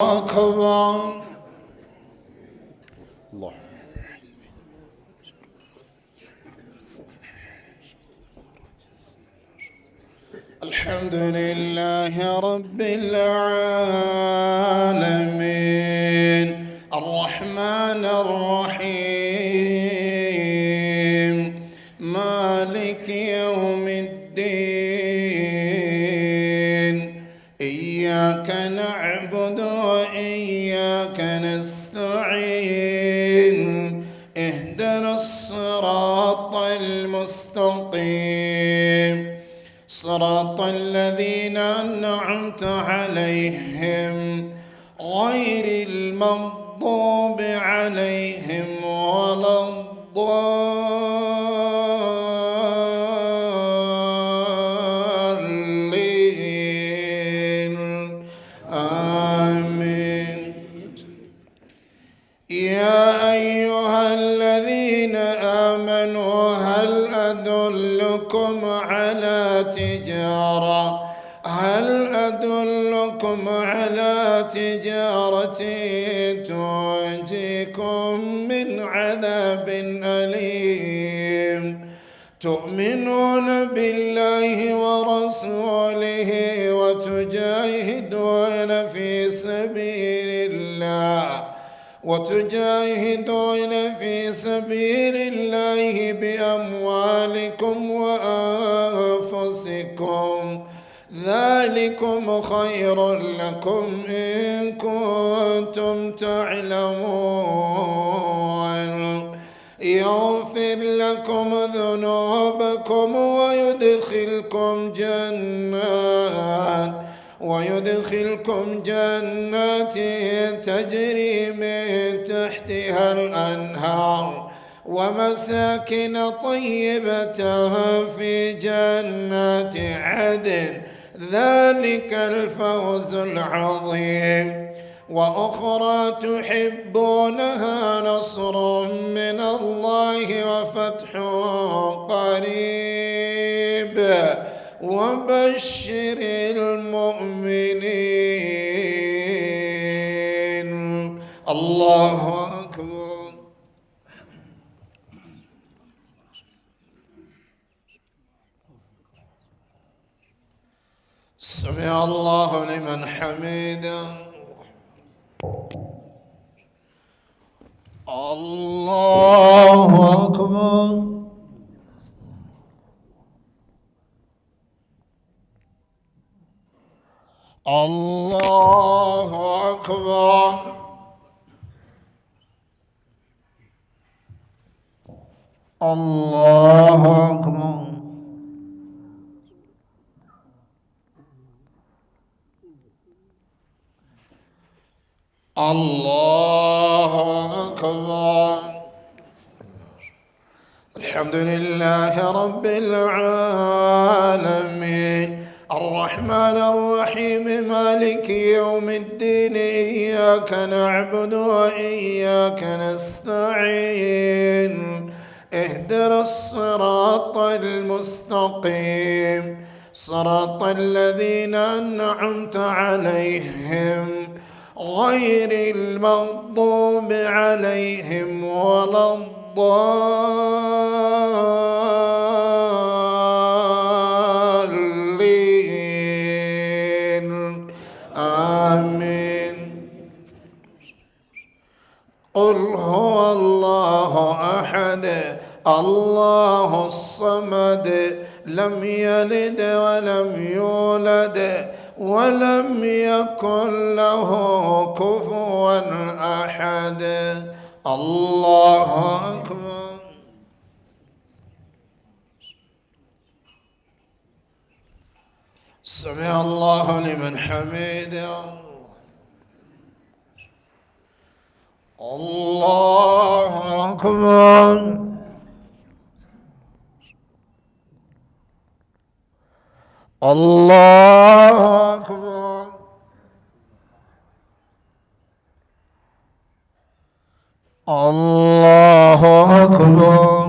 أكبر. الله. الحمد لله رب العالمين الرحمن الرحيم مالك يوم الدين إياك نعبد وإياك نستعين اهدنا الصراط المستقيم صراط الذين أنعمت عليهم غير المغضوب عليهم ولا الضالين آمين. يا أيها الذين آمنوا هل أدلكم على تجارة تنجيكم من عذاب أليم تؤمنون بالله ورسوله وتجاهدون في سبيل الله بأموالكم وأنفسكم ذلكم خير لكم إن كنتم تعلمون يغفر لكم ذنوبكم ويدخلكم جنات تجري من تحتها الأنهار ومساكن طيبة في جنات عدن ذلك الفوز العظيم. وأخرى تحبونها نصر من الله وفتح قريب وبشر المؤمنين. الله أكبر. سمع الله لمن حمده. الله أكبر. الله أكبر. الله أكبر. الله أكبر. الحمد لله رب العالمين الرحمن الرحيم مالك يوم الدين إياك نعبد وإياك نستعين اهدنا الصراط المستقيم صراط الذين أنعمت عليهم غير المغضوب عليهم ولا الضالين آمين. قل هو الله أحد الله الصمد لم يلد ولم يولد ولم يكن له كفوا أحد. الله أكبر. سمع الله لمن حمده. الله أكبر. الله أكبر. الله أكبر.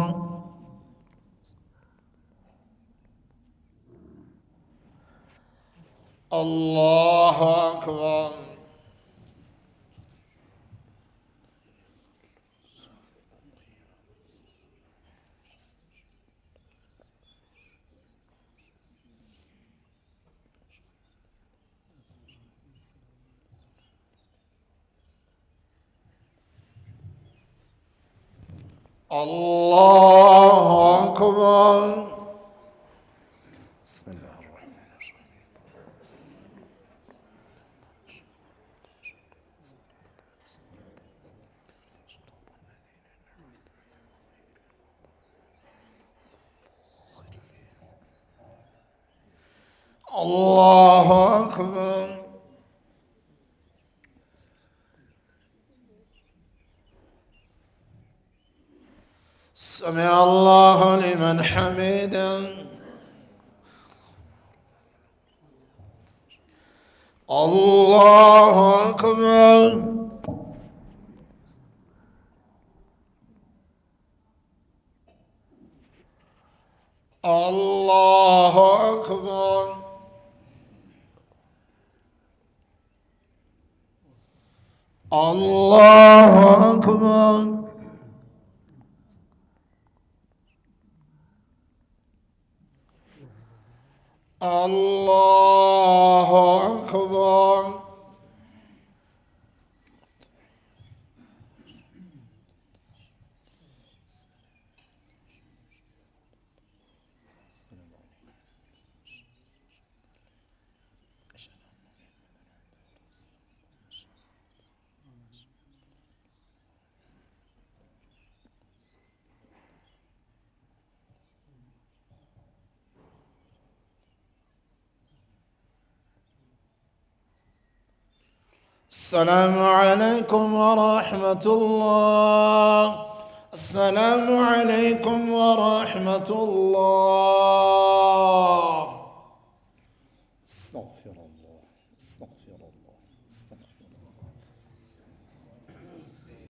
الله أكبر. الله أكبر. بسم الله الرحمن الرحيم. الله أكبر. سمع الله لمن حمده. الله أكبر. الله أكبر. الله أكبر. الله أكبر. السلام عليكم ورحمة الله. السلام عليكم ورحمة الله.